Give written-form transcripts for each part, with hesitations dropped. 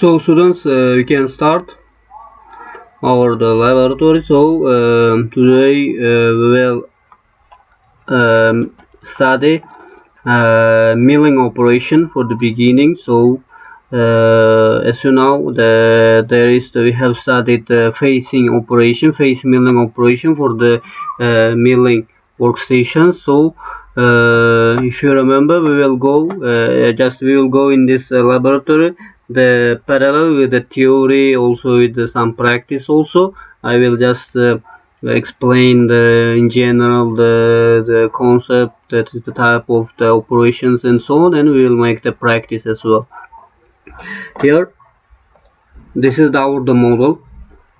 So students, we can start our laboratory. So today we will study milling operation for the beginning. So as you know, we have studied facing operation, face milling operation for the milling workstation. So if you remember, we will go in this laboratory the parallel with the theory, also with some practice. Also, I will just explain in general the concept, that is the type of the operations and so on, and we will make the practice as well. Here, this is the model.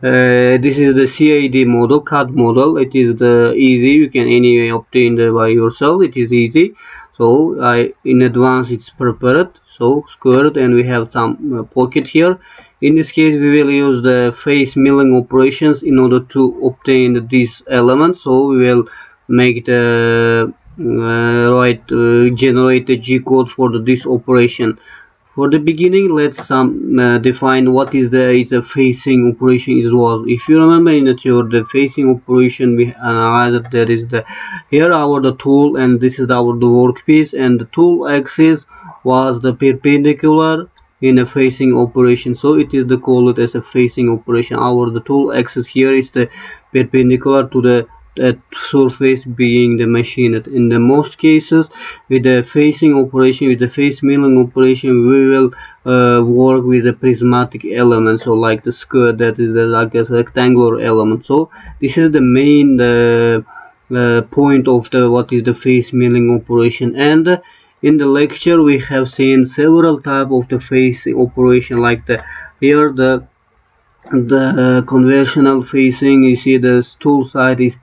This is the CAD model, CAD model. It is the easy. You can anyway obtain by yourself. It is easy. So in advance it's prepared. So squared, and we have some pocket here. In this case, we will use the face milling operations in order to obtain this element. So we will make the generate the G code for this operation. For the beginning, let's define what is the facing operation is was. If you remember in the theory, the facing operation we analyzed, there is here the tool, and this is the workpiece, and the tool axis was the perpendicular in a facing operation, so it is called as a facing operation. The tool axis here is the perpendicular to the surface being the machine. In the most cases, with the facing operation, with the face milling operation, we will work with a prismatic element, so like the square, that is like a rectangular element. So this is the main point of what is the face milling operation. And in the lecture we have seen several type of the face operation, like here the conventional facing. You see the tool side is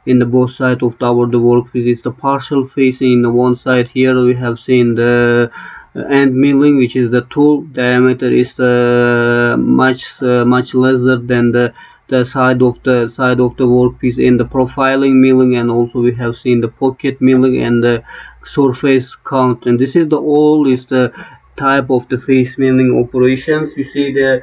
in the both side of the workpiece is the partial facing. In the one side here we have seen the end milling, which is the tool diameter is much lesser than the side of the workpiece. In the profiling milling, and also we have seen the pocket milling and the surface count, and this is the type of the face milling operations. You see the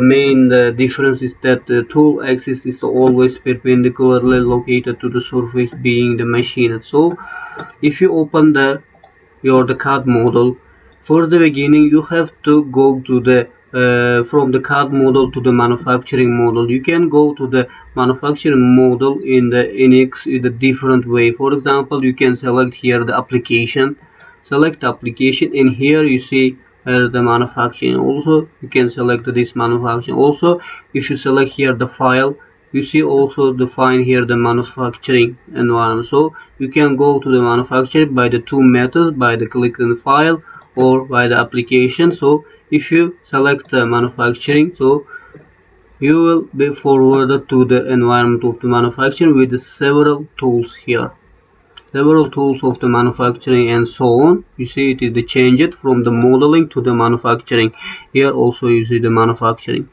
main difference is that the tool axis is always perpendicularly located to the surface being the machine. So if you open your CAD model, for the beginning you have to go to the from the CAD model to the manufacturing model. You can go to the manufacturing model in the different way. For example, you can select here the application, select application, and here you see the manufacturing. Also you can select this manufacturing. Also, if you select here the file, you see also define here the manufacturing environment. So you can go to the manufacturing by the two methods, by the clicking the file or by the application. So if you select the manufacturing, so you will be forwarded to the environment of the manufacturing with several tools here, several tools of the manufacturing and so on. You see it is the changed from the modeling to the manufacturing. Here also you see the manufacturing,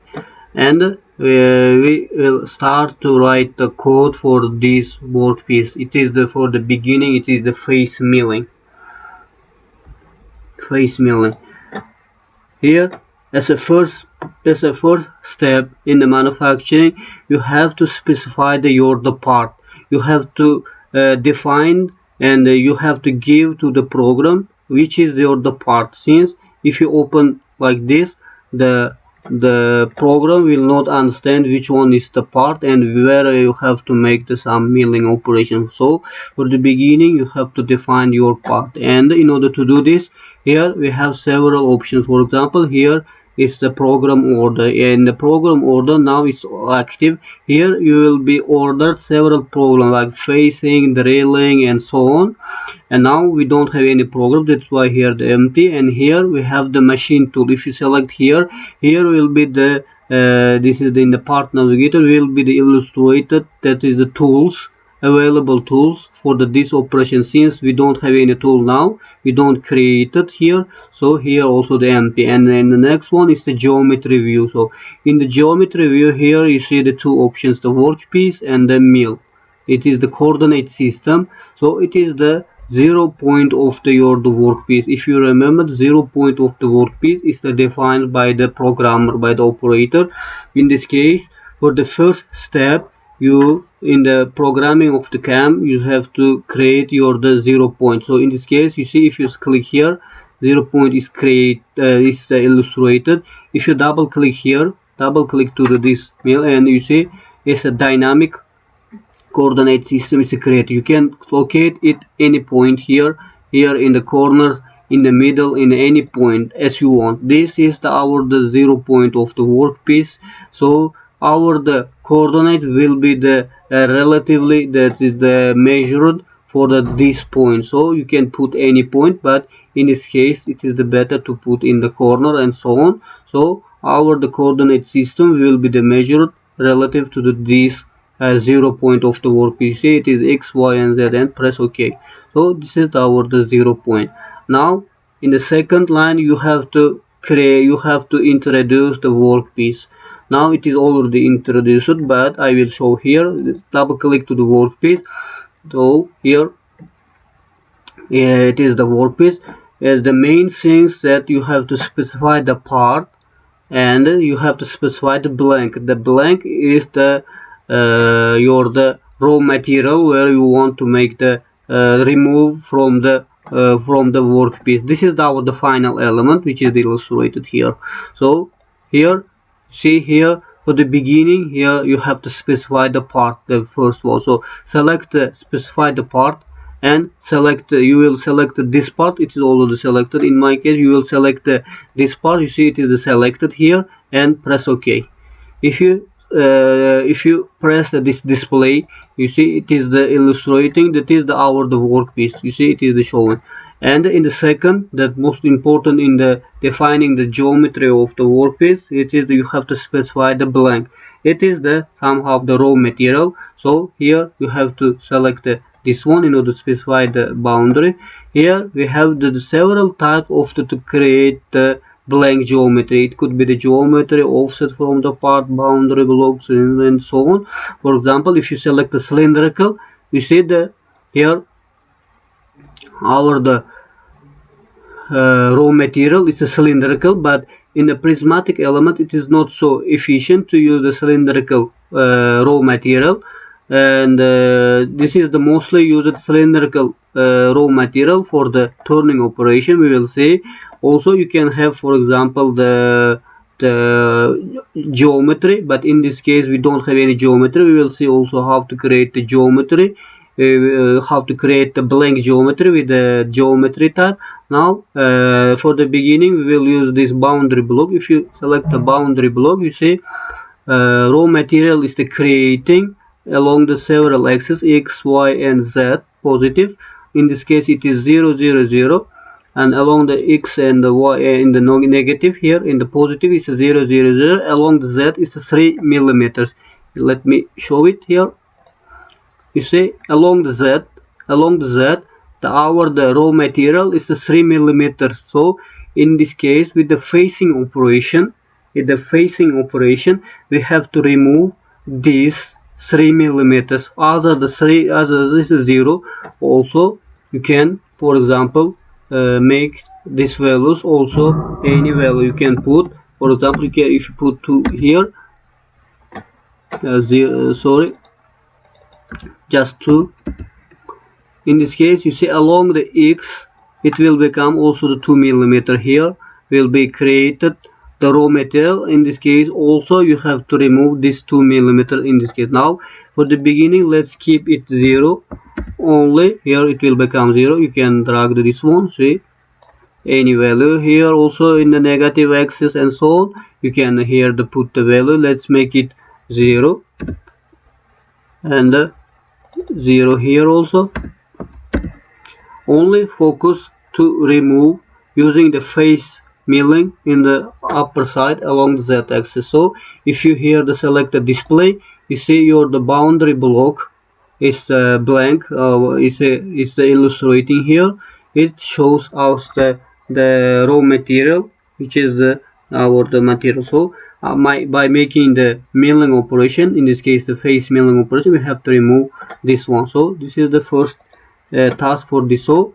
and we will start to write the code for this workpiece. It is for the beginning, it is the face milling. Here, as a first step in the manufacturing, you have to specify the part. You have to define, and you have to give to the program which is the part. Since if you open like this, the program will not understand which one is the part and where you have to make some milling operation. So for the beginning you have to define your part, and in order to do this, here we have several options. For example, here is the program order. In the program order, now it's active. Here you will be ordered several programs like facing, drilling, and so on. And now we don't have any program, that's why here the empty. And here we have the machine tool. If you select here will be the this is in the part navigator will be the illustrated, that is the tools, available tools for this operation. Since we don't have any tool now, we don't create it here, so here also the empty. And then the next one is the geometry view. So in the geometry view, here you see the two options, the workpiece and the mill. It is the coordinate system, so it is the zero point of the workpiece. If you remember, the 0 point of the workpiece is defined by the programmer, by the operator. In this case, for the first step, you in the programming of the cam, you have to create the 0 point. So in this case, you see, if you click here, 0 point is illustrated. If you double click here, double click to this mill, and you see it's a dynamic coordinate system is created. You can locate it any point here, in the corners, in the middle, in any point as you want. This is the 0 point of the workpiece. So the coordinate will be the relatively, that is the measured for this point. So you can put any point, but in this case it is the better to put in the corner and so on. So the coordinate system will be the measured relative to this 0 point of the workpiece. It is x, y, and z, and press OK. So this is the 0 point. Now in the second line you have to introduce the workpiece. Now it is already introduced, but I will show here. Double click to the workpiece. So here it is the workpiece. The main things that you have to specify the part, and you have to specify the blank. The blank is the raw material where you want to make the remove from the workpiece. This is the final element, which is illustrated here. So here, see here, for the beginning, here you have to specify the part, the first one. So select specify the part, and select you will select this part. It is already selected. In my case, you will select this part. You see it is selected here, and press OK. If you press this display, you see it is the illustrating, that is the workpiece. You see it is the showing. And in the second, that most important in the defining the geometry of the workpiece, it is you have to specify the blank. It is the somehow the raw material. So here you have to select this one in order to specify the boundary. Here we have the several types of to create the blank geometry. It could be the geometry offset from the part, boundary blocks, and so on. For example, if you select the cylindrical, you see the here the raw material is a cylindrical, but in the prismatic element it is not so efficient to use the cylindrical raw material, and this is the mostly used cylindrical raw material for the turning operation. We will see also you can have, for example, the geometry, but in this case we don't have any geometry. We will see also how to create the geometry, how to create the blank geometry with the geometry type. Now for the beginning we will use this boundary block. If you select the boundary block, you see raw material is the creating along the several axes x, y, and z positive. In this case it is 0, 0, 0, and along the x and the y in the negative, here in the positive is 0, 0, 0. Along the z is 3 millimeters. Let me show it here. You see along the z, the raw material is 3 millimeters. So in this case, with the facing operation, we have to remove these 3 millimeters. This is 0. Also you can, for example, make these values also any value you can put. For example, if you put 2 here, just 2. In this case, you see along the x, it will become also the 2 millimeter. Here will be created the raw material. In this case also you have to remove this 2 millimeter. In this case, now for the beginning, let's keep it 0 only. Here it will become 0. You can drag this one, see any value. Here also in the negative axis and so on, you can here put the value. Let's make it 0, and 0 here also. Only focus to remove using the face milling in the upper side along the z-axis. So if you here select the display, you see the boundary block is blank. It's illustrating here. It shows us the raw material, which is the material. So by making the milling operation, in this case the face milling operation, we have to remove this one. So this is the first task for this. So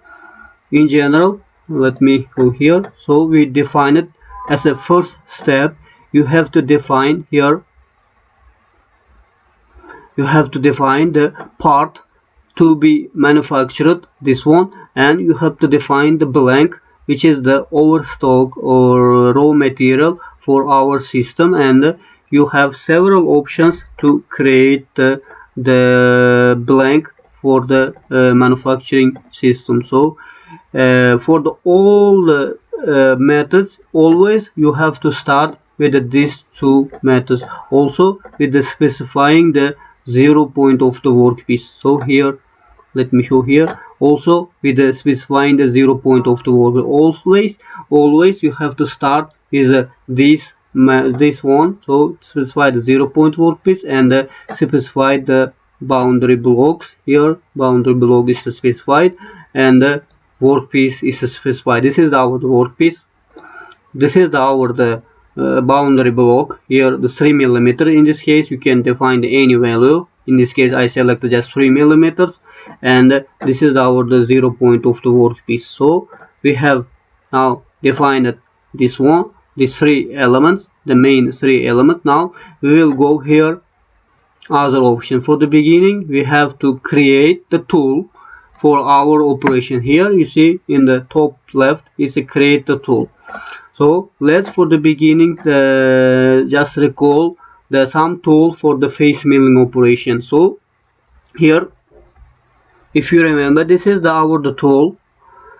in general, let me go here. So we define it as a first step. You have to define here, you have to define the part to be manufactured, this one, and you have to define the blank, which is the overstock or raw material for our system, and you have several options to create the blank for the manufacturing system. So for the all methods, always you have to start with these two methods, also with the specifying the 0 point of the workpiece. So here, let me show here, also with the specifying the 0 point of the workpiece. Always you have to start with this one. So specify the 0 point workpiece and specify the boundary blocks. Here boundary block is specified and the workpiece is specified. This is our workpiece. This is our boundary block. Here the 3 millimeter. In this case you can define any value. In this case I select just 3 millimeters, and this is our the 0 point of the workpiece. So we have now defined this one, these three elements, the main three elements. Now we will go here other option. For the beginning we have to create the tool for our operation. Here you see in the top left is a create the tool. So let's for the beginning just recall the some tool for the face milling operation. So here, if you remember, this is the tool.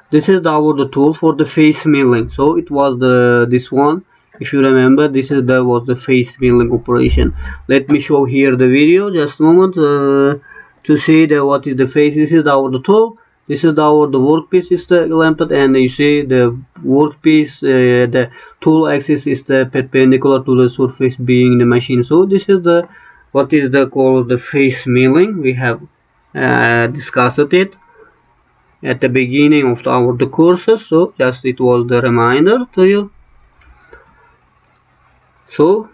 This is the tool for the face milling. So it was this one. If you remember, this is was the face milling operation. Let me show here the video. Just a moment to see what is the face. This is the tool. This is the workpiece is the lamp, and you see the workpiece, the tool axis is the perpendicular to the surface being the machine. So this is what is called the face milling. We have discussed it at the beginning of the courses. So just it was the reminder to you. So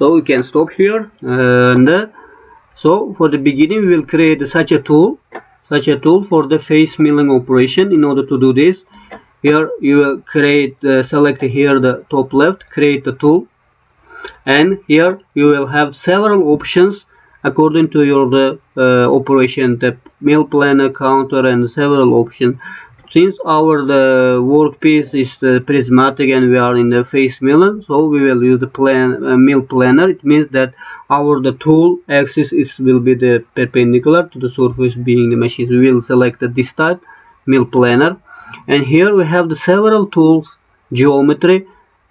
we can stop here, and so for the beginning we will create such a tool for the face milling operation. In order to do this, here you will create select here the top left, create the tool, and here you will have several options according to your operation, the mill planner, counter, and several options. Since our workpiece is prismatic and we are in the face milling, so we will use the mill planner. It means that the tool axis will be the perpendicular to the surface being the machine. We will select this type mill planner, and here we have the several tools, geometry,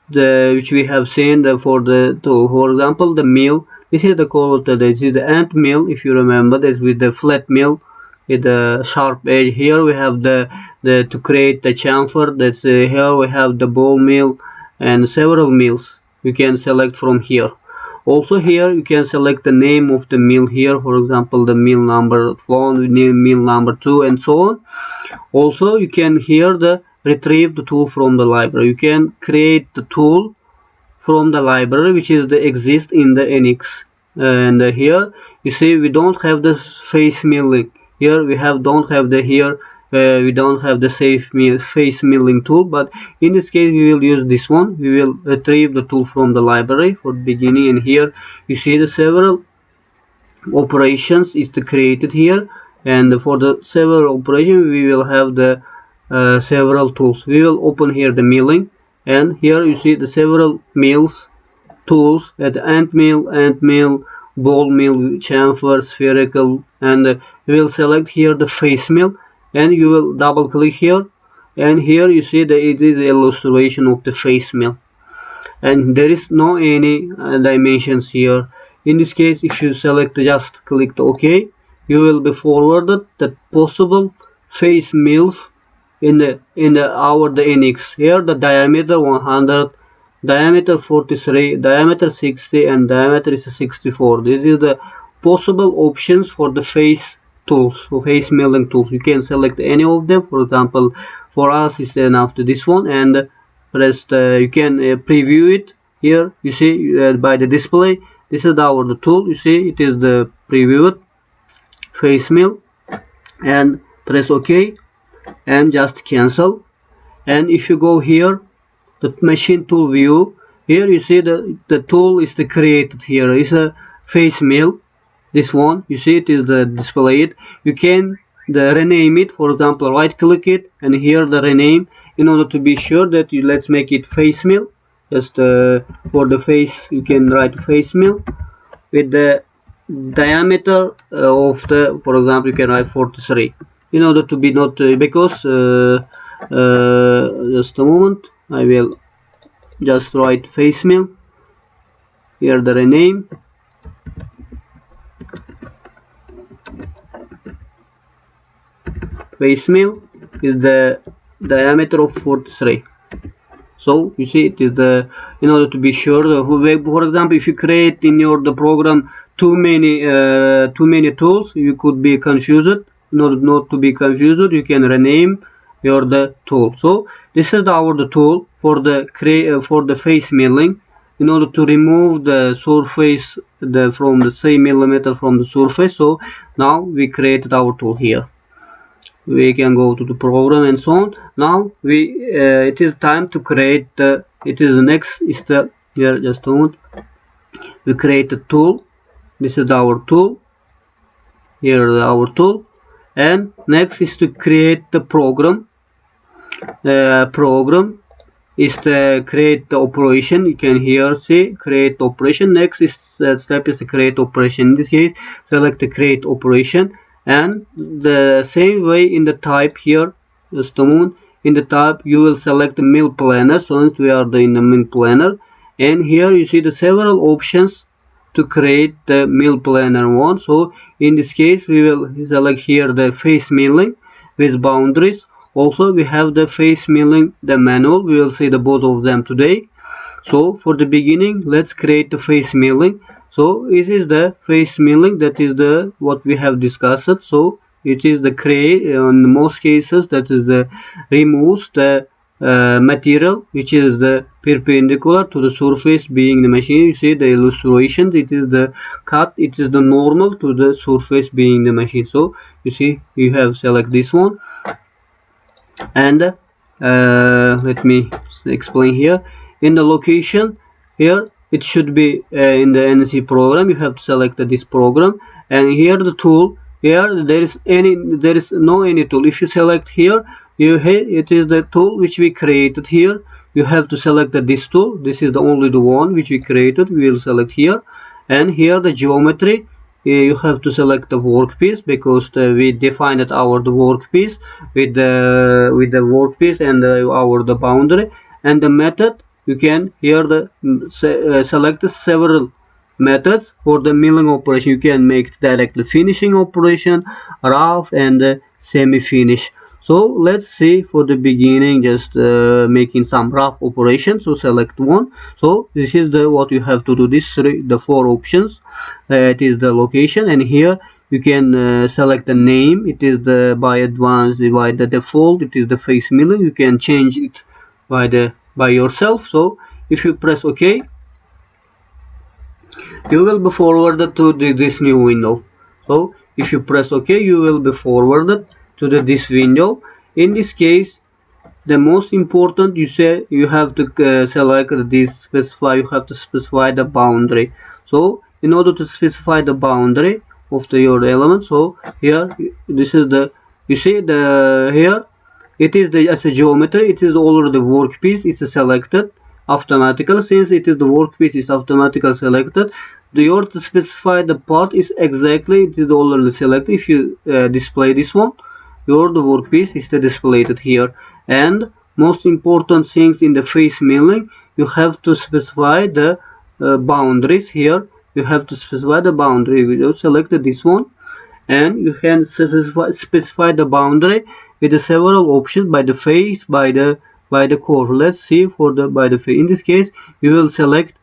which we have seen for the tool. For example, the mill. This is this is the end mill. If you remember, this with the flat mill with the sharp edge. Here we have the to create the chamfer. That's here we have the ball mill and several mills you can select from here. Also here you can select the name of the mill here, for example the mill number 1, mill number 2, and so on. Also you can here retrieve the tool from the library. You can create the tool from the library which is exist in the NX, and here you see we don't have the face milling. Here we don't have the face milling tool, but in this case we will use this one. We will retrieve the tool from the library for the beginning, and here you see the several operations is created here, and for the several operations we will have the several tools. We will open here the milling, and here you see the several mills tools at the end mill, ball mill, chamfer, spherical, and you will select here the face mill, and you will double click here, and here you see that it is illustration of the face mill, and there is no any dimensions here. In this case, if you select just click the OK, you will be forwarded the possible face mills in the NX. Here the diameter 100, diameter 43, diameter 60, and diameter is 64. This is the possible options for the face tools, for face milling tools. You can select any of them. For example, for us it's enough to this one, and press you can preview it here. You see by the display. This is the tool. You see it is the previewed face mill, and press OK and just cancel. And if you go here, the machine tool view, here you see the tool is created here. It's a face mill. This one, you see it is displayed. You can rename it. For example, right click it and here the rename. In order to be sure that let's make it face mill. Just for the face, you can write face mill with the diameter of the, for example, you can write 43. In order to be not because just a moment, I will just write face mill. Here the rename. Face mill is the diameter of 43. So you see it is the, in order to be sure, for example, if you create in your program too many tools, you could be confused. In order not to be confused, you can rename your tool. So this is the tool for the face milling. In order to remove the surface from the same millimeter from the surface. So now we created our tool here. We can go to the program and so on. Now it is time to create here just a moment. We create a tool. This is our tool. Here is our tool, and next is to create the program. Program is to create the operation. You can here see create operation. Next step is to create operation. In this case, select the create operation. And the same way in the type here, just a moment, in the type you will select the mill planner. So we are in the mill planner, and here you see the several options to create the mill planner one. So in this case we will select here the face milling with boundaries. Also we have the face milling, the manual. We will see the both of them today. So for the beginning, let's create the face milling. So it is the face milling, that is the what we have discussed. So it is the create, in most cases that is the removes the material which is the perpendicular to the surface being the machine. You see the illustrations, it is the cut, it is the normal to the surface being the machine. So you see you have select this one, and let me explain here. In the location here, it should be in the NC program. You have to select this program, and here the tool. Here there is no any tool. If you select here, it is the tool which we created here. You have to select this tool. This is the only the one which we created. We will select here, and here the geometry. You have to select the workpiece because we defined the workpiece with the workpiece and the boundary, and the method. You can here select several methods for the milling operation. You can make directly finishing operation, rough, and semi-finish. So let's see for the beginning, just making some rough operation. So select one. So this is what you have to do. The four options. It is the location, and here you can select the name. It is by advanced, by the default. It is the face milling. You can change it by yourself. So if you press OK, you will be forwarded to this new window. So if you press OK, you will be forwarded to this window. In this case, the most important, you have to select this specify. You have to specify the boundary. So in order to specify the boundary of your element, so here this is you see here it is as a geometry. It is already the workpiece is selected automatically. Since it is the workpiece is automatically selected, your to specify the part is exactly, it is already selected. If you display this one, the workpiece is displayed here. And most important things in the face milling, you have to specify the boundaries. Here you have to specify the boundary. We will select this one, and you can specify the boundary with the several options by the face, by the curve. Let's see for by the face. In this case, you will select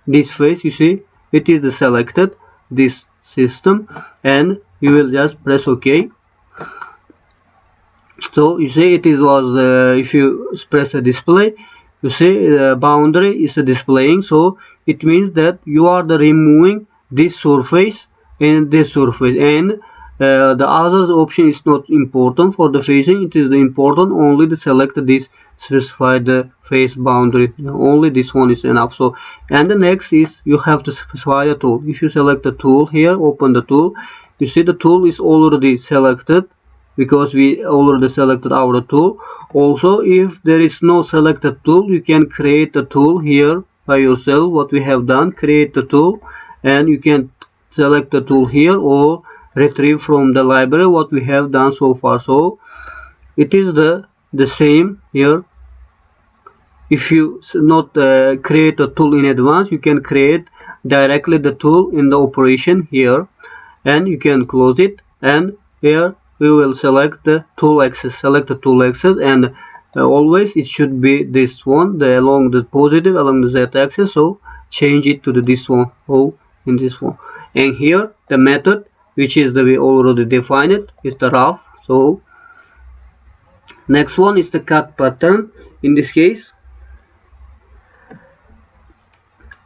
this face. You see it is selected this system, and you will just press OK. So you see it was if you press the display, you see boundary is displaying, so it means that you are removing this surface and this surface, and the other option is not important for the facing. It is important only to select this specify the face boundary, only this one is enough. So, and the next is you have to specify a tool. If you select the tool here, open the tool, you see the tool is already selected because we already selected our tool. Also, if there is no selected tool, you can create a tool here by yourself. What we have done, create the tool, and you can select the tool here or retrieve from the library what we have done so far. So it is the same here. If you not create a tool in advance, you can create directly the tool in the operation here, and you can close it, and here we will select the tool axis, and always it should be this one, along the positive along the z-axis. So change it to this one, in this one. And here the method, which is we already defined it, is the rough. So next one is the cut pattern. In this case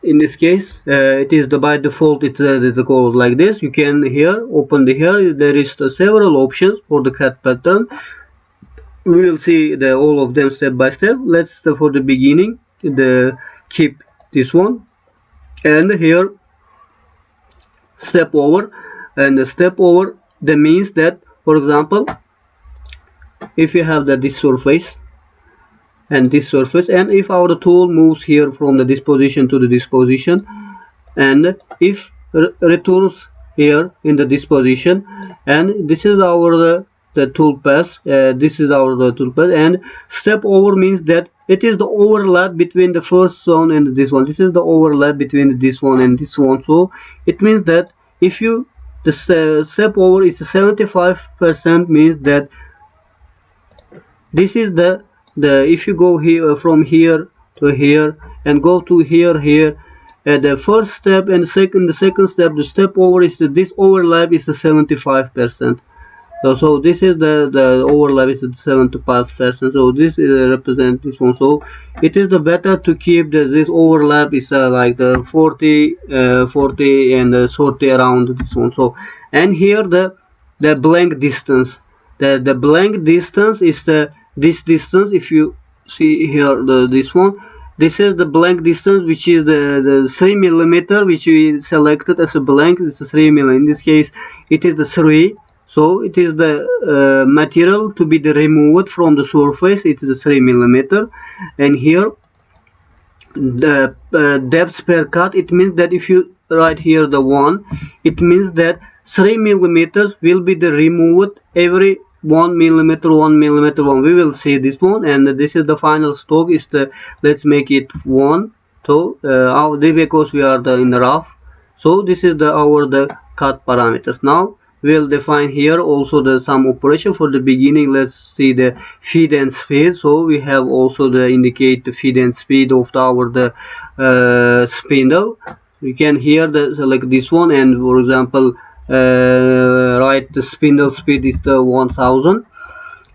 it is by default it is called like this. You can here open here, there is several options for the cut pattern. We will see all of them step by step. Let's for the beginning keep this one, and here step over, and the step over that means that, for example, if you have this surface and this surface, and if our tool moves here from this position to this position, and if returns here in this position, and this is our the toolpath, this is our toolpath, and step over means that it is the overlap between the first one and this one. This is the overlap between this one and this one. So it means that if you the step over is 75%, means that this is the if you go here from here to here and go to here, the first step and the second step, the step over is this overlap is 75%. So this is the overlap is 75%. So this represent this one. So it is the better to keep this overlap is like the 40 and 30 around this one. So, and here the blank distance, the blank distance is this distance. If you see here this one, this is the blank distance, which is the 3 millimeter, which we selected as a blank. This is 3 millimeter. In this case it is the 3. So it is the material to be removed from the surface. It is 3 millimeter, and here the depth per cut. It means that if you write here the 1, it means that 3 millimeters will be removed every 1 millimeter. We will see this one, and this is the final stock. Is let's make it 1. So because we are in the rough. So this is our cut parameters. Now we'll define here also some operation for the beginning. Let's see the feed and speed. So we have also indicate the feed and speed of our spindle. We can here select this one, and for example write the spindle speed is the 1000,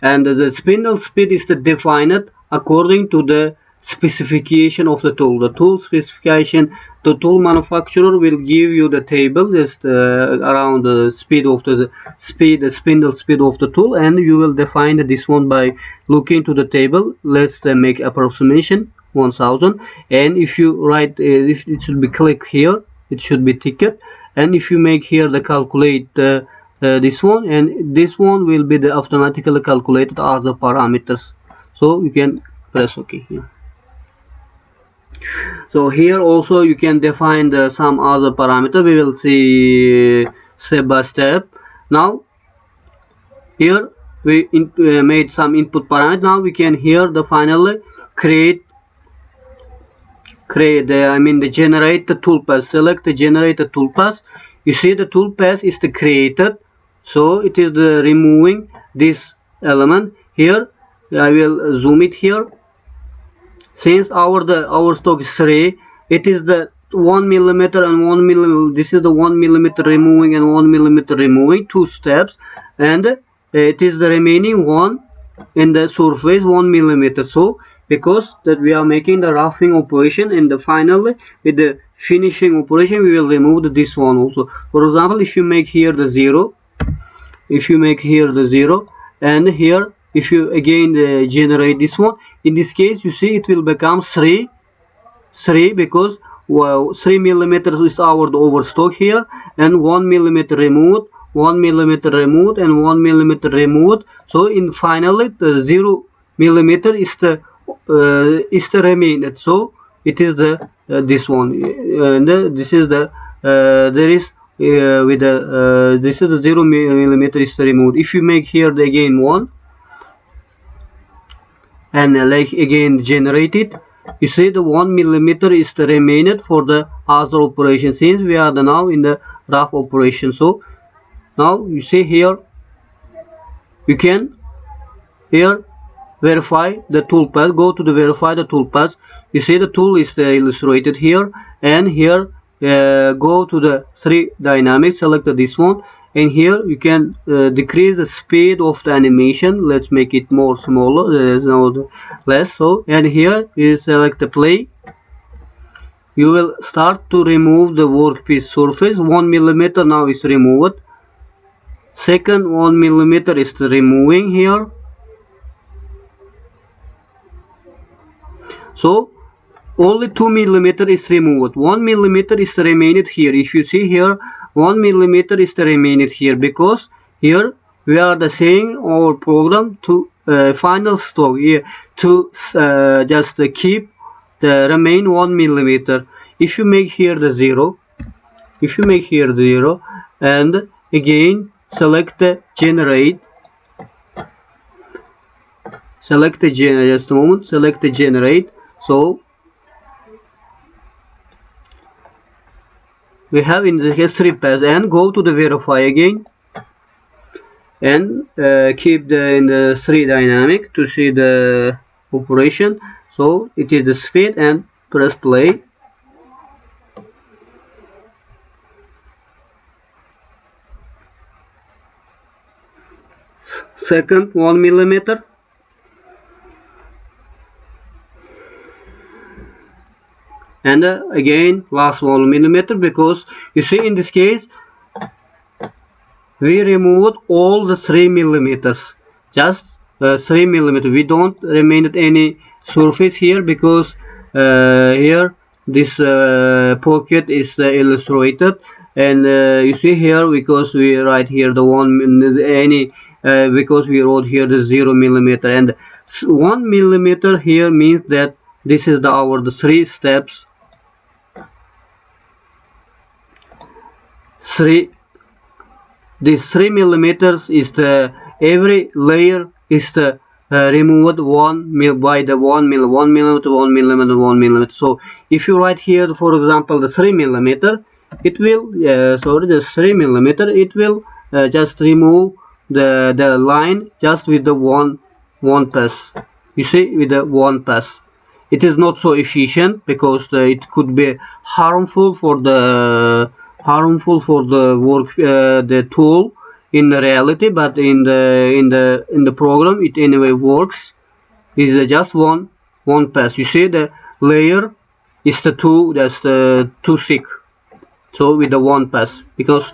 and the spindle speed is defined according to the specification of the tool. The tool specification, the tool manufacturer will give you the table just around the speed of the spindle speed of the tool, and you will define this one by looking to the table. Let's make approximation 1000, and if you write if it should be click here, it should be ticket, and if you make here the calculate this one, and this one will be automatically calculated as the parameters. So you can press OK here. So here also you can define some other parameter. We will see step by step. Now here we made some input parameter. Now we can here finally create generate the toolpath. Select the generate the toolpath. You see the toolpath is created, so it is removing this element. Here I will zoom it here. Since our stock is 3, it is the 1 millimeter and 1 millimeter. This is the 1 millimeter removing and 1 millimeter removing, 2 steps, and it is the remaining one in the surface 1 millimeter. So because that we are making the roughing operation, and finally with the finishing operation we will remove this one also. For example, if you make here the 0, and here if you again generate this one, in this case you see it will become 3 because 3 millimeters is our overstock here, and 1 millimeter removed, 1 millimeter removed, and 1 millimeter removed. So in finally the 0 millimeter is the remaining. So it is the this one, and this is the there is with the this is the 0 millimeter is removed. If you make here the again 1 and like again generate it, you see the 1 millimeter is the remaining for the other operation, since we are now in the rough operation. So now you see here you can here verify the toolpath. Go to the verify the toolpath. You see the tool is illustrated here, and here go to the 3 dynamics, select this one, and here you can decrease the speed of the animation. Let's make it more smaller, there's no less. So, and here you select the play. You will start to remove the workpiece surface. 1 millimeter now is removed. Second 1 millimeter is removing here. So only 2 millimeter is removed. 1 millimeter is remaining here. If you see here, 1 millimeter is remaining here, because here we are the saying our program to final stop here to just keep the remain 1 millimeter. If you make here the 0, and again select the generate, select the just a moment, select the generate. So we have in the history path, and go to the verify again, and keep in the 3 dynamic to see the operation. So it is the speed, and press play. Second 1 millimeter, and again last 1 millimeter, because you see in this case we removed all the 3 millimeters, just 3 millimeter. We don't remain any surface here, because here this pocket is illustrated, and you see here, because we write here the because we wrote here the 0 millimeter, and 1 millimeter here means that this is the 3 steps. 3 This 3 millimeters is the every layer is the removed by the 1 millimeter, 1 millimeter, 1 millimeter. So if you write here, for example, the 3 millimeter, it will the 3 millimeter, it will just remove the line just with the one pass. You see, with the one pass. It is not so efficient, because it could be harmful for the work the tool in the reality, but in the program it anyway works. Is just one pass. You see the layer is the too thick, so with the one pass, because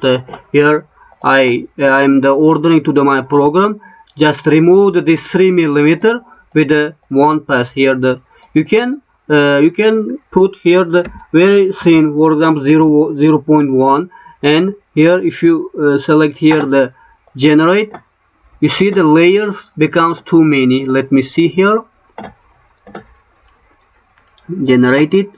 here I'm the ordering to my program, just remove this 3 millimeter with the one pass. Here you can put here the very thin, for example 0.1, and here if you select here the generate, you see the layers becomes too many. Let me see here, generate it.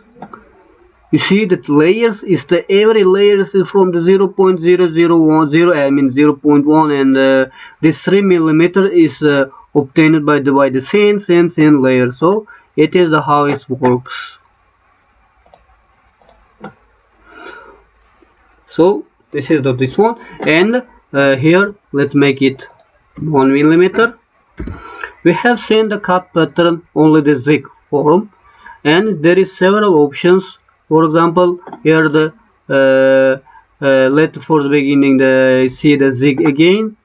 You see that layers is every layer is from the 0.0010, I mean 0.1, and this 3 millimeter is obtained by the thin layer. So it is how it works. So this is this one, and here let's make it 1 millimeter. We have seen the cut pattern only the zig form, and there is several options. For example, here let for the beginning see the zig again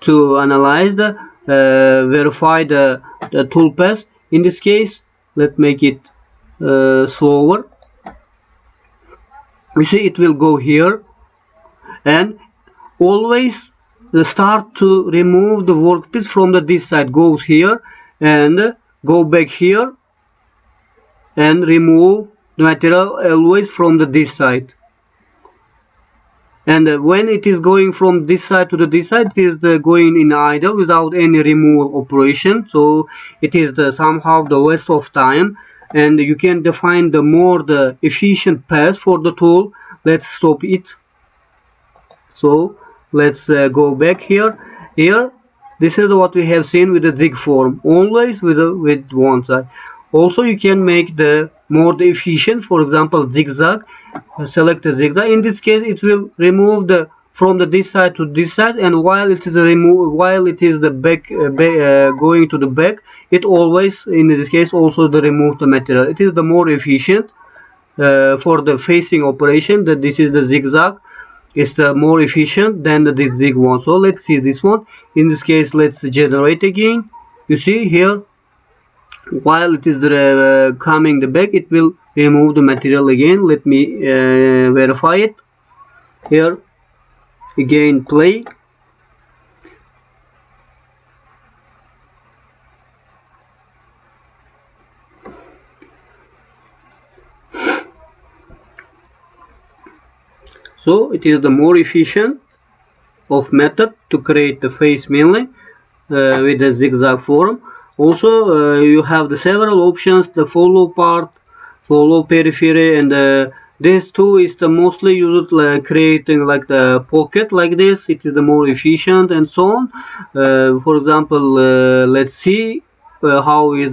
to analyze verify the toolpath. In this case, let's make it slower. You see it will go here, and always start to remove the workpiece from this side, goes here and go back here and remove the material always from this side. And when it is going from this side to this side, it is going in idle without any removal operation, so it is somehow the waste of time, and you can define the efficient path for the tool. Let's stop it. So let's go back here. This is what we have seen with the zig form, always with one side. Also, you can make the efficient, for example, zigzag. Select the zigzag. In this case, it will remove from this side to this side, and while it is the back going to the back, it always, in this case, also remove the material. It is the more efficient for the facing operation. That this is the zigzag. It's the more efficient than the zig one. So let's see this one. In this case, let's generate again. You see here, while it is coming the back, it will remove the material again. Let me verify it. Here again, play. So it is the more efficient of method to create the face milling with the zigzag form. Also, you have the several options: the follow part, follow periphery, and this too is the mostly used creating like the pocket like this. It is the more efficient and so on. For example, let's see how is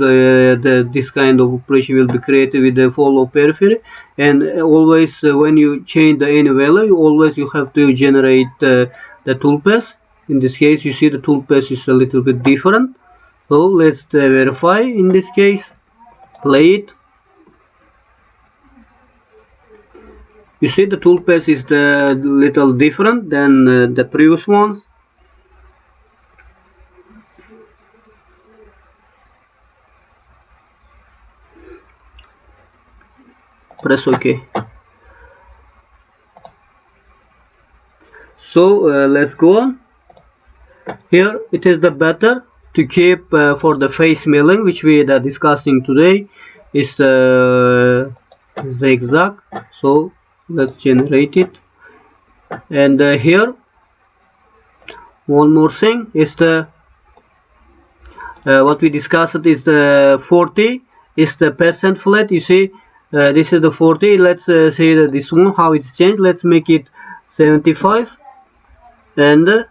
this kind of operation will be created with the follow periphery. And always when you change any value, always you have to generate the toolpath. In this case, you see the toolpath is a little bit different. So let's verify. In this case, play it. You see the toolpath is the little different than the previous ones. Press OK. So let's go on. Here it is the better to keep for the face milling, which we are discussing today, is the zigzag. So let's generate it. And here one more thing is the what we discussed is the 40 is the percent flat. You see this is the 40. Let's see that this one how it's changed. Let's make it 75 and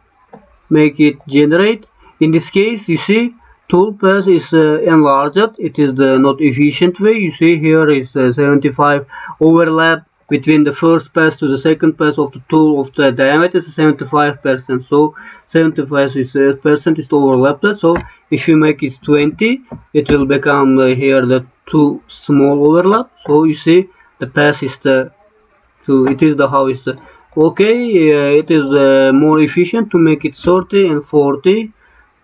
make it generate. In this case, you see toolpath is enlarged. It is the not efficient way. You see here is 75 overlap between the first pass to the second pass of the tool of the diameter is 75%. So 75% is overlapped. So if you make it 20, it will become here the two small overlap. So you see the pass is it is the how is the okay. It is more efficient to make it 30 and 40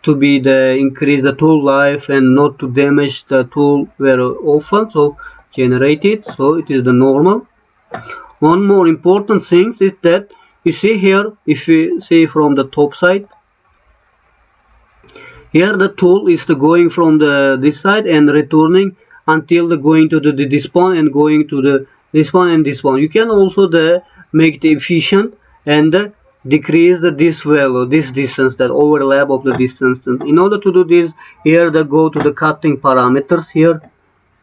to be increase the tool life and not to damage the tool very often. So generate it. So it is the normal. One more important thing is that you see here, if you see from the top side, here the tool is going from this side and returning until going to this point and going to this one and this one. You can also make the efficient and decrease this value, this distance, that overlap of the distance. And in order to do this, here go to the cutting parameters. Here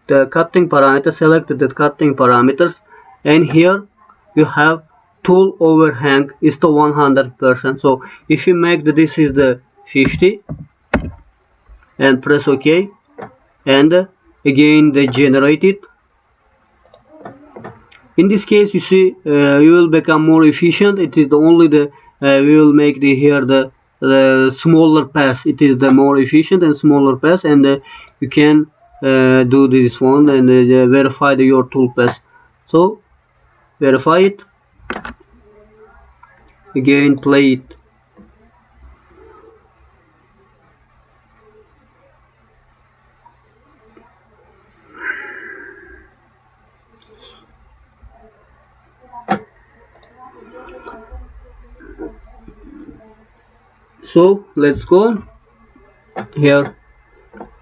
the cutting parameter, select the cutting parameters, and here you have tool overhang is the 100%. So if you make this is the 50 and press OK, and again they generate it. In this case, you see you will become more efficient. It is only we will make here the smaller pass. It is the more efficient and smaller pass, and you can do this one and verify your tool pass. So verify it, again play it. So let's go here,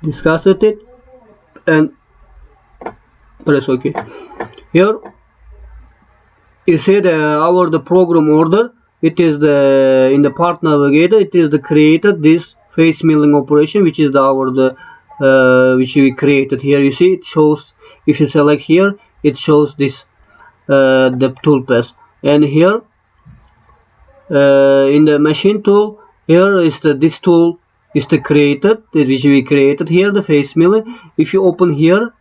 discuss it, and press OK. Here you see the program order. It is the in the part navigator. It is the created this face milling operation, which is which we created here. You see, it shows if you select here, it shows this the toolpath, and here in the machine tool, here is this tool is the created which we created here, the face milling. If you open here,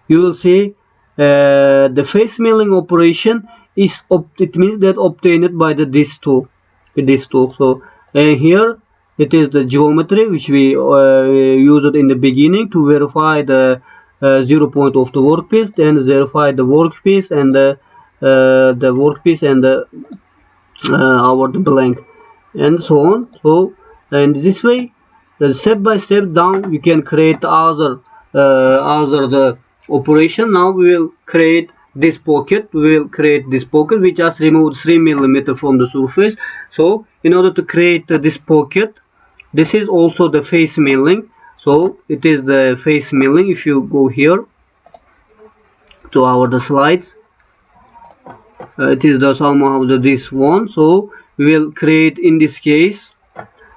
you will see the face milling operation is it means that obtained by this tool with this tool. So here it is the geometry which we used in the beginning to verify the 0 point of the workpiece, then verify the workpiece and the workpiece and the our blank and so on. So and this way, step by step down, you can create other the operation. Now we will create this pocket. We just removed 3 mm from the surface. So in order to create this pocket, this is also the face milling. So it is the face milling. If you go here to the slides, it is the somehow this one. So we will create, in this case,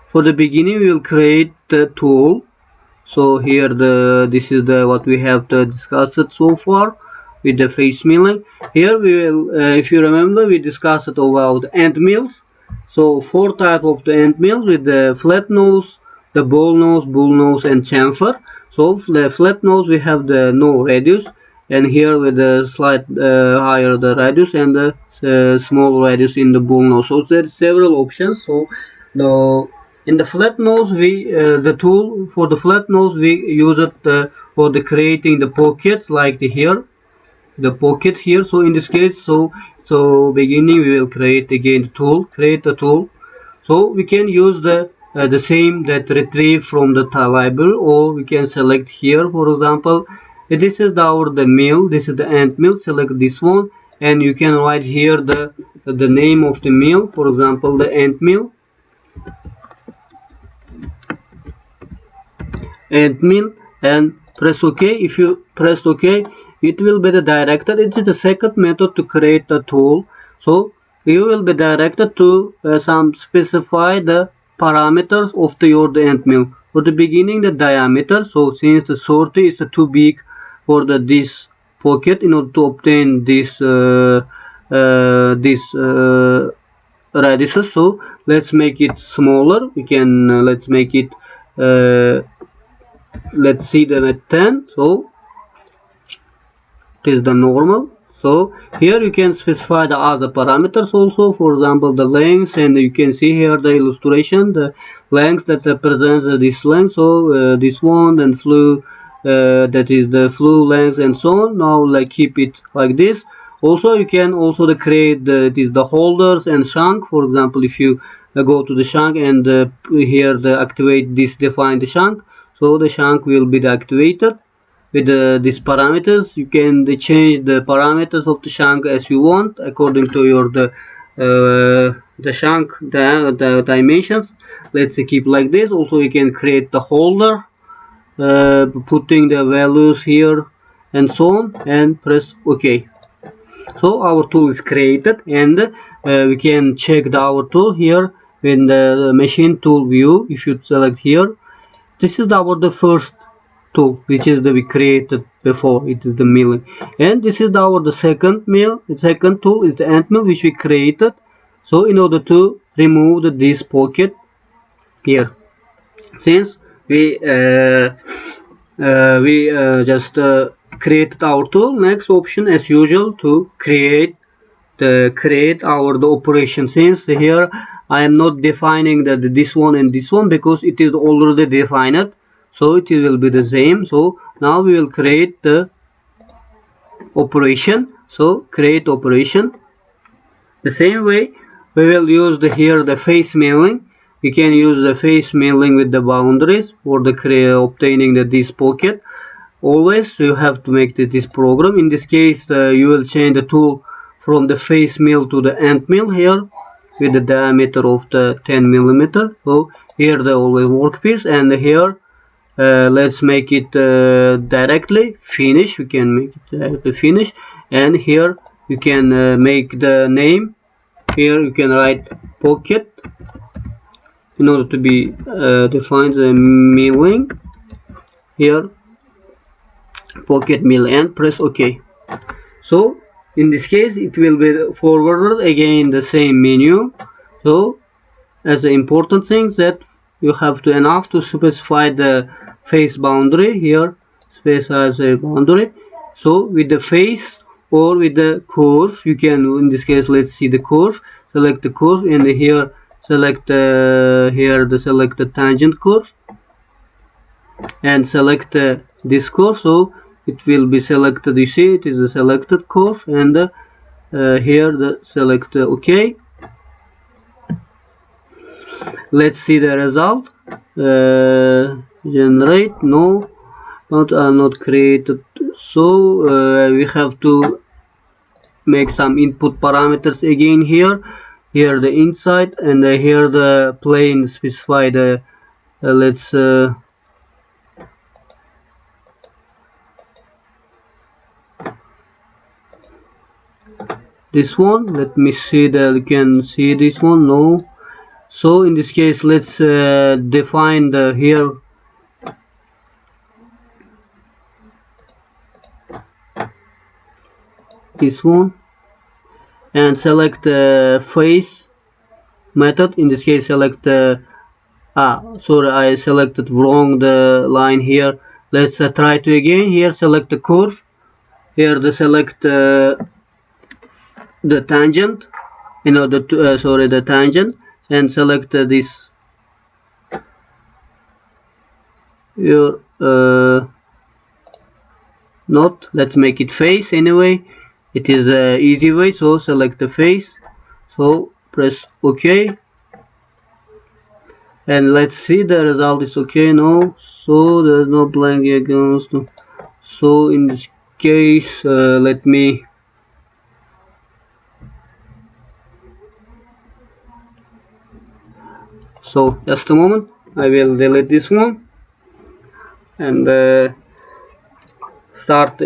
for the beginning we will create the tool. So here this is what we have discussed so far with the face milling. Here we will if you remember, we discussed about end mills. So 4 types of the end mills, with the flat nose, the ball nose, bull nose, and chamfer. So the flat nose we have the no radius, and here with the slight higher the radius, and the small radius in the bull nose. So there are several options. So in the flat nose, the tool for the flat nose we use it for the creating the pockets, like the pocket here. So in this case, so beginning we will create again create the tool. So we can use the same that retrieve from the library, or we can select here, for example, this is the mill, this is the end mill. Select this one, and you can write here the name of the mill, for example, the end mill. And press OK. If you press OK, it will be directed. It is the second method to create the tool. So you will be directed to some specify the parameters of your end mill. For the beginning, the diameter. So since the 30 is too big for this pocket, in order to obtain this radiuses, so let's make it smaller. We can let's make it let's see them at 10. So it is the normal. So here you can specify the other parameters also, for example the length, and you can see here the illustration, the length that represents this length. So this one, and flue that is the flue length, and so on. Now keep it like this. Also you can also create the holders and shank. For example, if you go to the shank and here activate this define the shank, so the shank will be activated with these parameters. You can change the parameters of the shank as you want, according to your the shank the dimensions. Let's keep like this. Also you can create the holder, putting the values here and so on, and press OK. So our tool is created, and we can check our tool here in the machine tool view. If you select here, this is the first tool, which is we created before. It is the milling, and this is the second mill. The second tool is the end mill, which we created. So in order to remove this pocket here, since we just created our tool, next option as usual to create our operation. Since here I am not defining this one and this one, because it is already defined, so it will be the same. So now we will create the operation. So create operation. The same way we will use here the face milling. You can use the face milling with the boundaries for the obtaining this pocket. Always you have to make this program. In this case, you will change the tool from the face mill to the end mill here with the diameter of the 10 mm. So here the always workpiece, and here let's make it directly finish. We can make it directly finish, and here you can make the name. Here you can write pocket in order to be define the milling. Here pocket mill, and press OK. So in this case it will be forwarded again the same menu. So as the important thing that you have to enough to specify the face boundary. Here space as a boundary. So with the face or with the curve, you can, in this case let's see the curve, select the curve, and here select here the select the tangent curve, and select this curve. So it will be selected. You see it is a selected curve, and here the select OK. Let's see the result. Generate, no, not created. So we have to make some input parameters again here. Here the inside, and here the plane specify the let's this one. Let me see that you can see this one. No. So in this case let's define the here this one, and select the face method. In this case select sorry, I selected wrong the line here. Let's try to again. Here select the curve. Here the select the tangent, in order to sorry, the tangent, and select this your not, let's make it face anyway. It is the easy way. So select the face, so press OK, and let's see the result is OK now. So there's no blank against. So in this case let me so just a moment, I will delete this one and start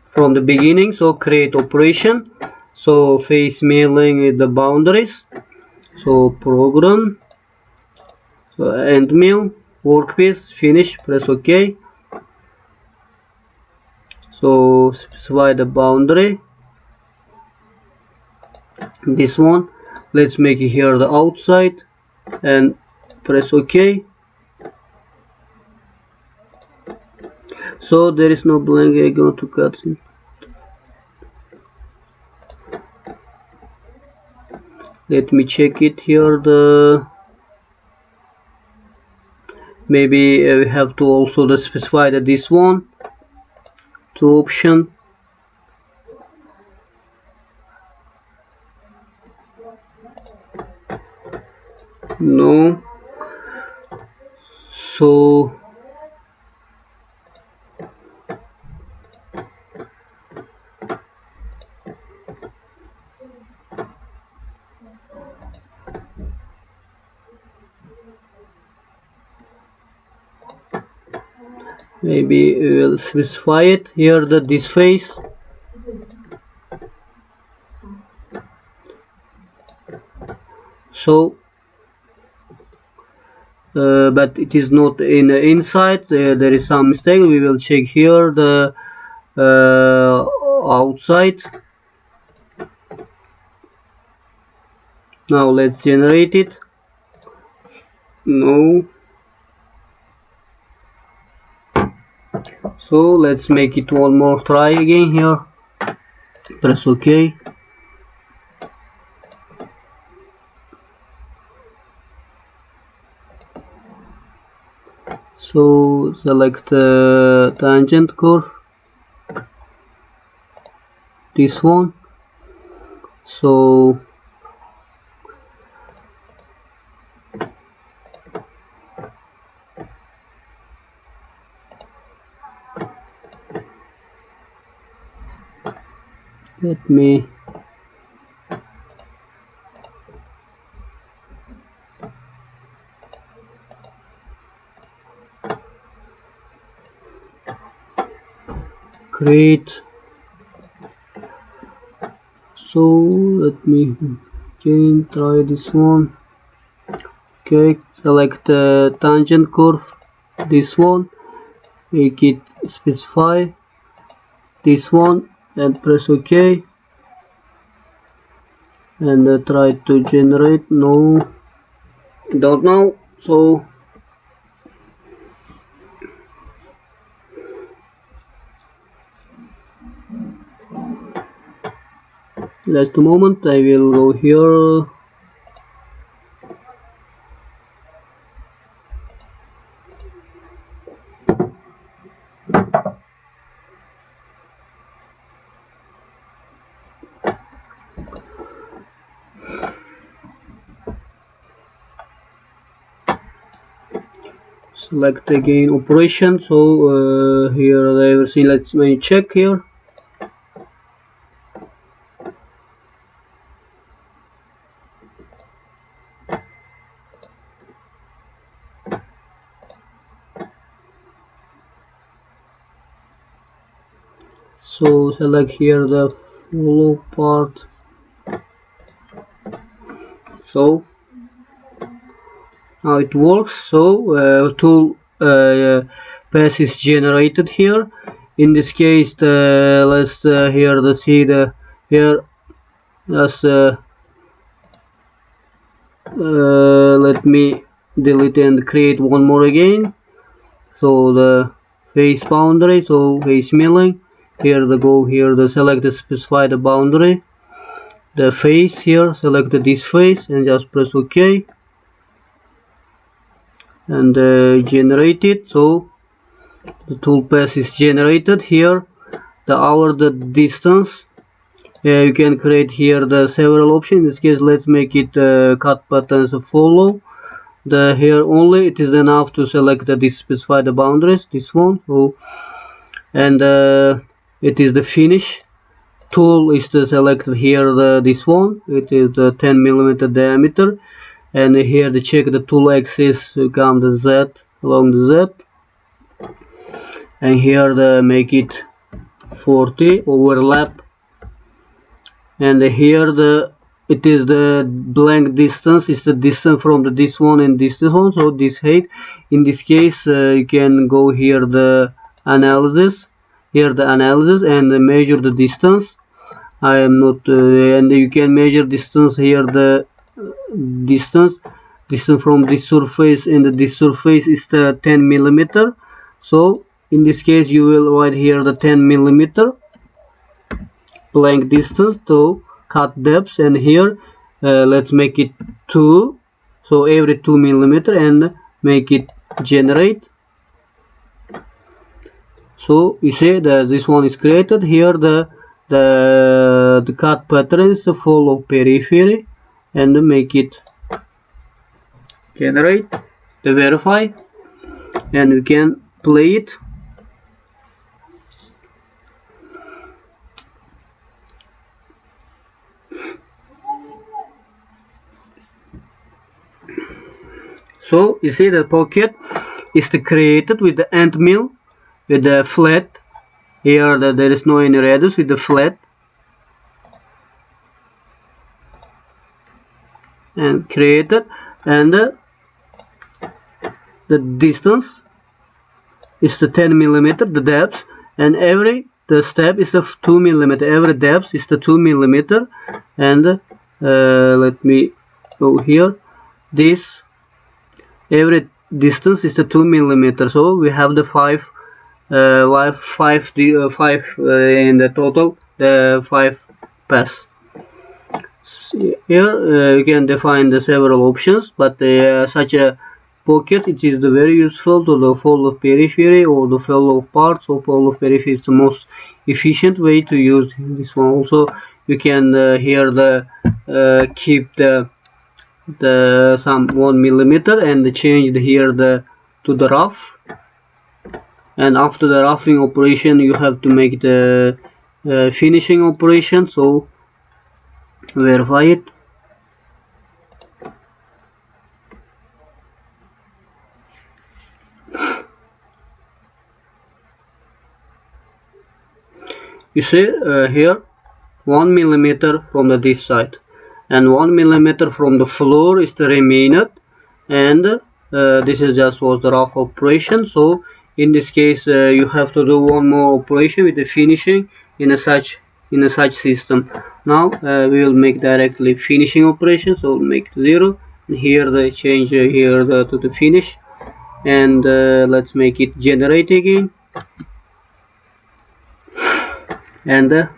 from the beginning. So create operation, so face milling with the boundaries, so program, so end mill, workpiece, finish, press OK. So specify the boundary, this one. Let's make it here the outside, and press OK. So there is no blank. I'm going to cut it. Let me check it here. The maybe we have to also specify that this one to option. No. So maybe we will specify it here, the this face. So but it is not in inside. There is some mistake. We will check here the outside. Now let's generate it. No. So let's make it one more try again here. Press OK. So select tangent curve, this one. So let me create. So let me again try this one. Okay, select the tangent curve, this one, make it specify this one and press OK, and try to generate. No, don't know. So just a moment, I will go here. Select again operation. So here I will see. Let's check here. So select here the follow part. So now it works. So tool path is generated here. In this case, let's here the see the here. Let's let me delete and create one more again. So the face boundary, so face milling. Here the go here the select the specify the boundary. The face here, select this face and just press OK and generate it. So the toolpath is generated here. The distance. You can create here the several options. In this case, let's make it cut patterns follow. The here only it is enough to select this specify the boundaries. This one. So and it is the finish. Tool is to select here this one. It is the 10mm diameter. And here to check the tool axis, come the Z along the Z, and here the make it 40 overlap, and here it is the blank distance is the distance from this one and this one. So this height, in this case you can go here the analysis, and measure the distance. I am not and you can measure distance here the distance from this surface, and this surface is the 10mm. So in this case you will write here the 10mm blank distance to cut depth, and here let's make it 2, so every 2mm, and make it generate. So you see that this one is created. Here the cut patterns follow periphery, and make it generate the verify, and we can play it. So you see the pocket is created with the end mill, with the flat. Here there is no any radius, with the flat, and created, and the distance is the 10mm, the depth, and the step is of 2mm. Every depth is the 2mm, and let me go here. This every distance is the 2mm. So we have the five in the total, the 5 paths. Here you can define the several options, but such a pocket, it is very useful to the follow periphery or the follow parts. So follow periphery is the most efficient way to use this one. Also you can here keep the some 1mm, and change here to the rough, and after the roughing operation you have to make the finishing operation. So verify it. You see here 1 millimeter from this side, and 1 millimeter from the floor is the remainder, and this is just was the rough operation. So in this case you have to do one more operation with the finishing in a such system. Now we will make directly finishing operation, so we'll make 0, and here the change here to the finish, and let's make it generate again, and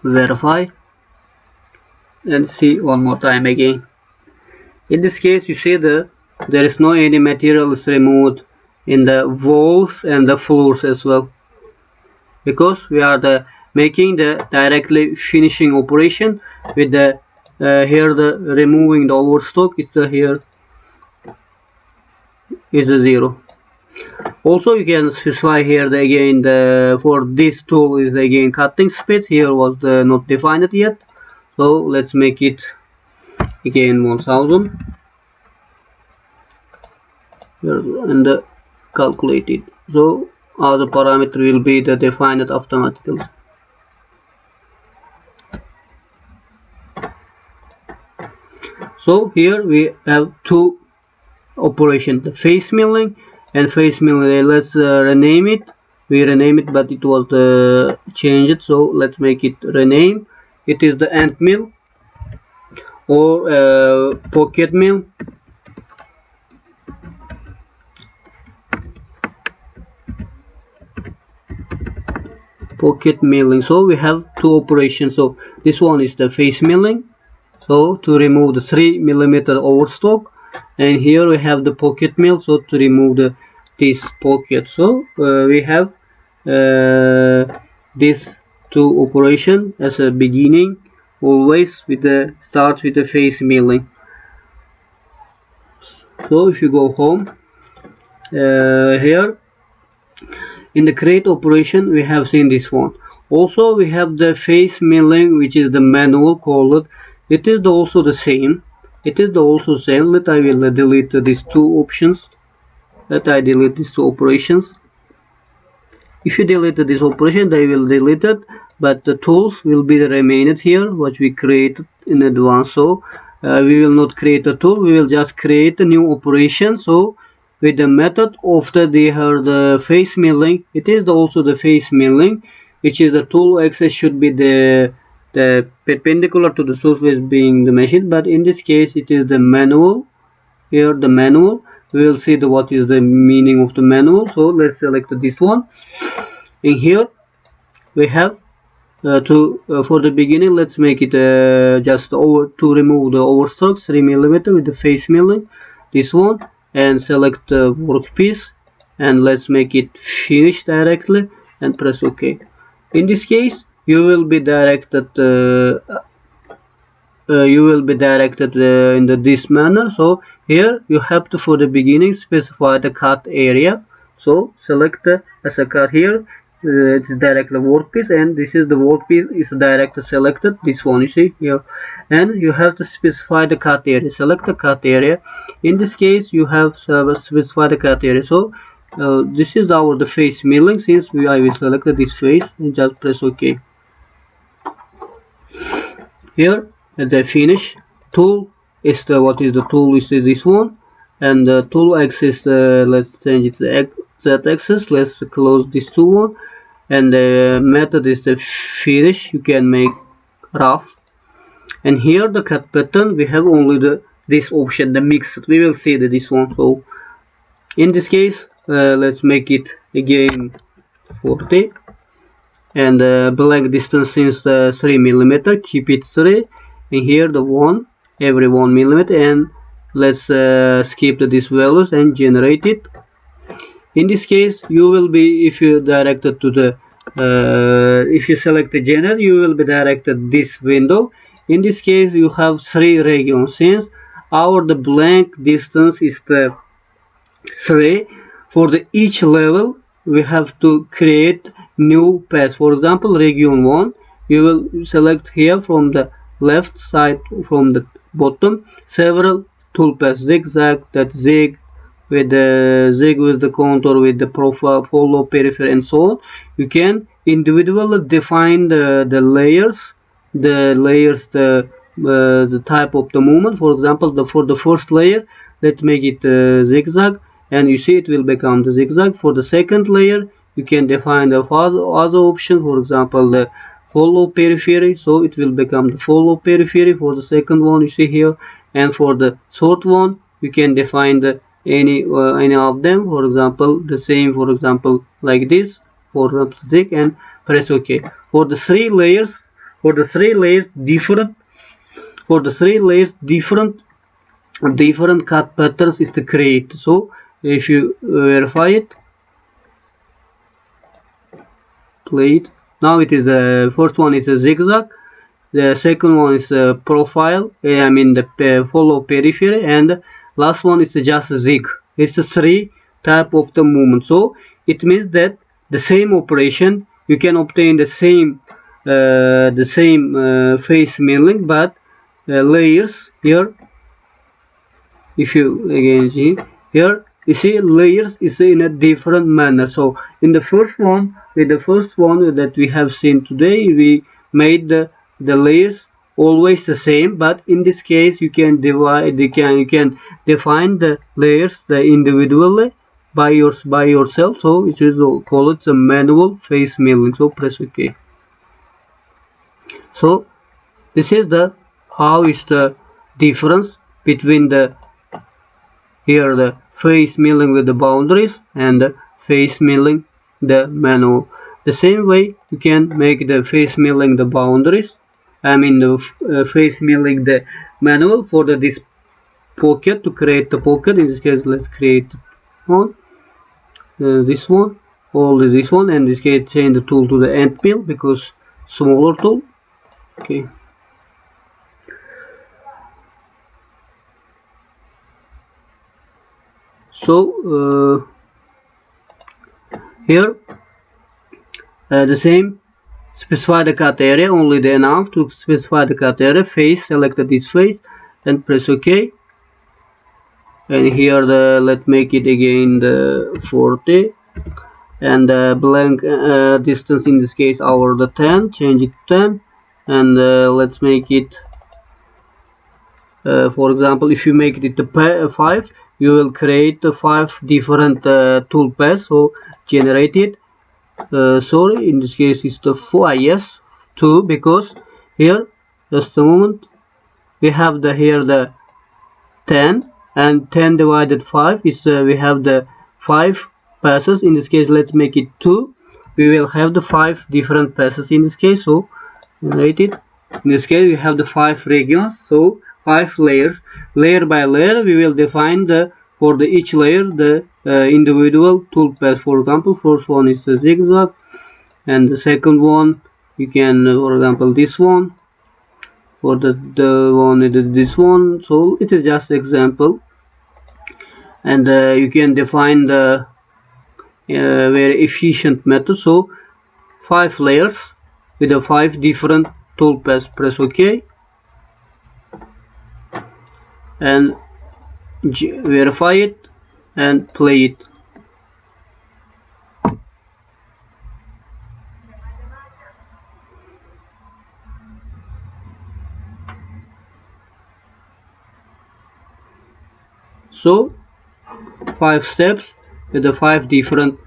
verify, and see one more time again. In this case you see there is no any materials removed in the walls and the floors as well, because we are making the directly finishing operation with the here the removing the overstock is the here is a 0. Also you can specify here again for this tool is again cutting speed. Here was not defined yet, so let's make it again 1000 and calculated. So the parameter will be defined automatically. So here we have two operations, the face milling and face milling. Let's rename it. We rename it, but it was changed, so let's make it rename. It is the end mill or pocket mill. Pocket milling. So we have two operations. So this one is the face milling, so to remove the 3 millimeter overstock, and here we have the pocket mill, so to remove this pocket. So we have this two operation as a beginning, always with the start with the face milling. So if you go home, here in the create operation we have seen this one. Also we have the face milling, which is the manual called. It is also the same. It is also same. Let I will delete these two options. Let I delete these two operations. If you delete this operation, they will delete it, but the tools will be remained here, what we created in advance. So we will not create a tool. We will just create a new operation. So with the method of the face milling, it is also the face milling, which is the tool axis should be the perpendicular to the surface being the machine, but in this case it is the manual. Here the manual, we will see what is the meaning of the manual. So let's select this one. In here we have for the beginning, let's make it just to remove the overstock 3 millimeter with the face milling, this one, and select workpiece, and let's make it finish directly and press OK. In this case you will be directed in this manner. So here you have to, for the beginning, specify the cut area. So select as a cut here, it is directly workpiece, and this is the workpiece is directly selected, this one you see here, and you have to specify the cut area. Select the cut area. In this case you have specify the cut area. So this is the face milling. Since I will select this face and just press OK. Here the finish tool is what is the tool is this one, and the tool axis let's change it to Z axis. Let's close this two one, and the method is the finish. You can make rough, and here the cut pattern we have only this option, the mixed. We will see this one. So in this case let's make it again 40, and blank distance since the 3 millimeter, keep it 3, and here the 1 every 1 millimeter, and let's skip these values and generate it. In this case you will be, if you directed to the if you select the generate, you will be directed this window. In this case you have 3 regions. Since the blank distance is the 3, for each level we have to create new paths. For example, region 1, you will select here from the left side, from the bottom, several toolpaths: zigzag, that zig, with the zig, with the contour, with the profile, follow, periphery, and so on. You can individually define the layers, the type of the movement. For example, for the first layer, let's make it zigzag, and you see it will become the zigzag. For the second layer, you can define the other option. For example, the follow periphery, so it will become the follow periphery for the second one, you see here. And for the third one, you can define the any of them. For example, the same, for example, like this, for example, zig, and press OK. For the three layers, different different cut patterns is to create. So if you verify it, play it. Now it is first one is a zigzag, the second one is a profile, I mean the follow periphery, and last one is just a zig. It's a three type of the movement. So it means that the same operation you can obtain the same face milling, but layers here. If you again see here, you see layers is in a different manner. So in the first one, that we have seen today, we made the layers always the same, but in this case you can divide, you can define the layers individually by yourself. So it is call it the manual face milling. So press OK. So this is the how is the difference between the here the face milling with the boundaries and the face milling the manual. The same way you can make the face milling the boundaries, I mean the face milling the manual for this pocket, to create the pocket. In this case, let's create one, this one, only this one, and in this case change the tool to the end mill because smaller tool. Okay. So here the same, specify the cut area, only the enough to specify the cut area, face, select this face and press OK. And here let's make it again the 40, and the blank distance in this case our the 10, change it to 10, and let's make it for example, if you make it to 5, you will create 5 different toolpaths. So generate it. Sorry, in this case it's the 4, yes, 2, because here just a moment, we have here the 10, and 10 divided 5 is we have the 5 passes. In this case, let's make it 2. We will have the 5 different passes in this case. So generate it. In this case, we have the 5 regions. So 5 layers. Layer by layer, we will define for each layer the individual toolpath. For example, first one is the zigzag, and the second one you can, for example, this one. For the one is this one. So it is just example, and you can define the very efficient method. So 5 layers with the 5 different toolpaths. Press OK. And verify it and play it. So 5 steps with the 5 different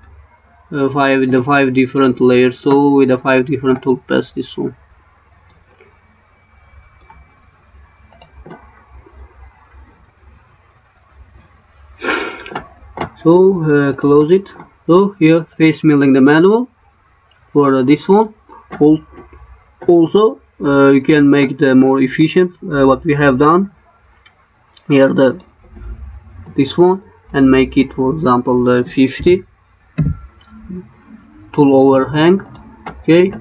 different layers. So with the 5 different toolpaths, this one. So close it. So here face milling the manual for this one. Also you can make the more efficient what we have done here, this one, and make it, for example, the 50 tool overhang. Okay,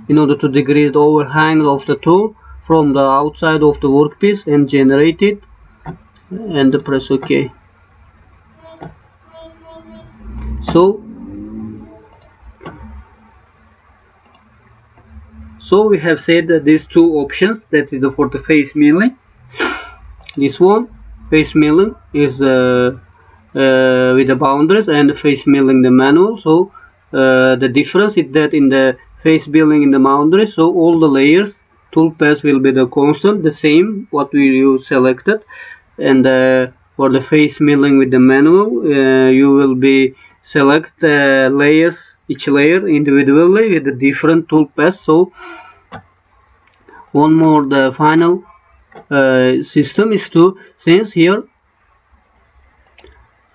in order to decrease the overhang of the tool from the outside of the workpiece, and generate it and press OK. So we have said that these two options, that is for the face milling. This one, face milling, is with the boundaries and face milling the manual. So the difference is that in the face milling in the boundaries, so all the layers toolpath will be the constant, the same what you selected, and for the face milling with the manual, you will be select layers, each layer individually with the different toolpaths. So one more, the final system is to, since here,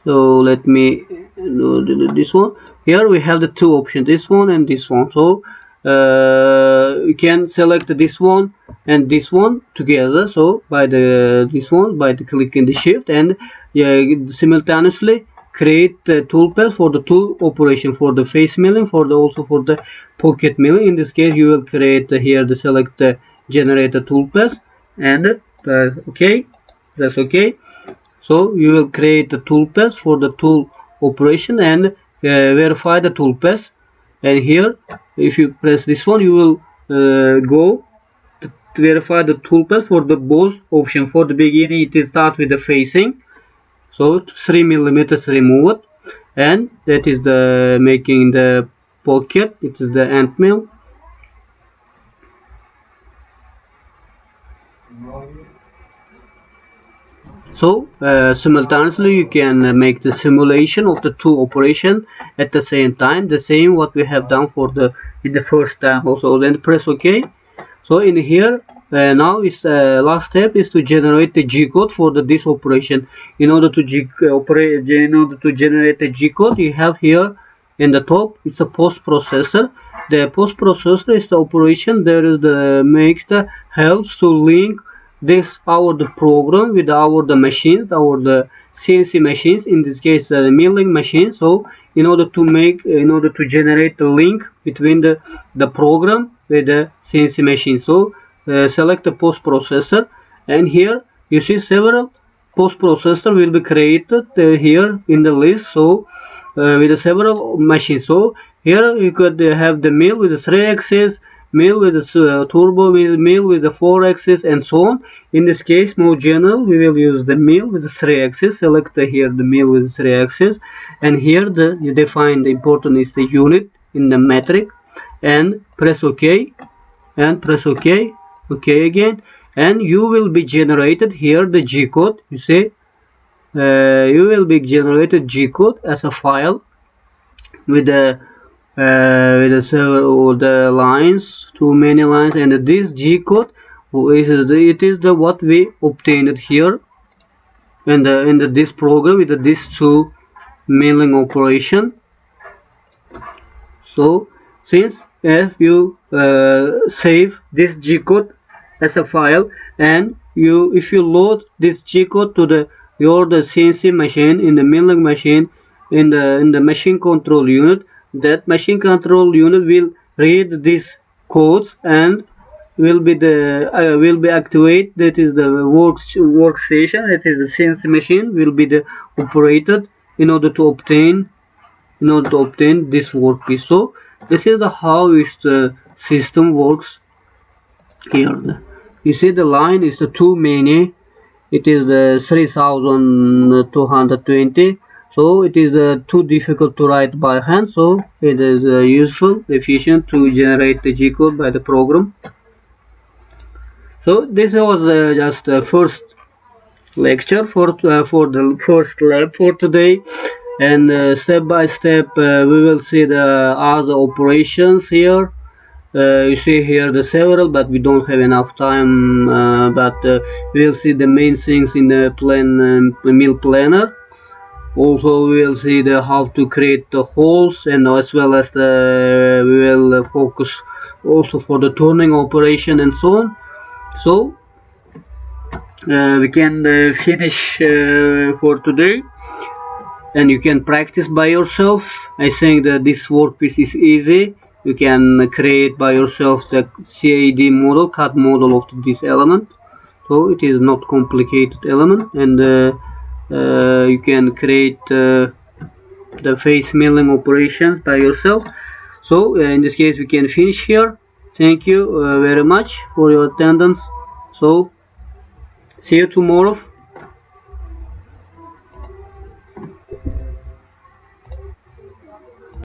so let me do this one. Here we have the two options, this one and this one. So you can select this one and this one together. So by the this one by the clicking the shift, and simultaneously create the toolpath for the tool operation, for the face milling, for the also for the pocket milling. In this case, you will create here the select the generator toolpath, and okay, that's okay. So you will create the toolpath for the tool operation and verify the toolpath. And here, if you press this one, you will go to verify the toolpath for the both option. For the beginning, it is start with the facing, so 3 millimeters removed, and that is the making the pocket. It is the end mill. So simultaneously you can make the simulation of the two operation at the same time, the same what we have done for the in the first time also. Then press OK. So in here now is last step is to generate the G code for the this operation. In order to generate the G code, you have here in the top it's a post processor. The post processor is the operation there is the makes the helps to link this our the program with our the machines, our the CNC machines, in this case the milling machine. So in order to generate the link between the program with the CNC machine, so select the post processor, and here you see several post processor will be created here in the list. So with several machines. So here you could have the mill with the 3-axis, mill with the turbo mill with the 4-axis, and so on. In this case, more general, we will use the mill with the 3-axis. Select here the mill with the 3-axis, and here you define the important is the unit in the metric, and press OK, and press OK, OK again, and you will be generated here the G code. You see, you will be generated G code as a file with the several the lines, too many lines, and this G code it is the what we obtained here in this program with this two milling operation. So since if you save this G code as a file, and if you load this G code to the CNC machine, in the milling machine, in the machine control unit, that machine control unit will read these codes and will be activate. That is the workstation, that is the CNC machine will be the operated in order to obtain this workpiece. So this is the how is the system works here. You see the line is the too many, it is the 3220, so it is too difficult to write by hand, so it is useful, efficient to generate the G code by the program. So this was just the first lecture for the first lab for today, and step by step we will see the other operations here. You see here the several, but we don't have enough time, but we'll see the main things in the mill planner. Also we will see the how to create the holes, and as well as we will focus also for the turning operation and so on. So we can finish for today, and you can practice by yourself. I think that this workpiece is easy. You can create by yourself the CAD model, CAD model of this element. So it is not complicated element, and you can create the face milling operations by yourself. So in this case we can finish here. Thank you very much for your attendance. So see you tomorrow.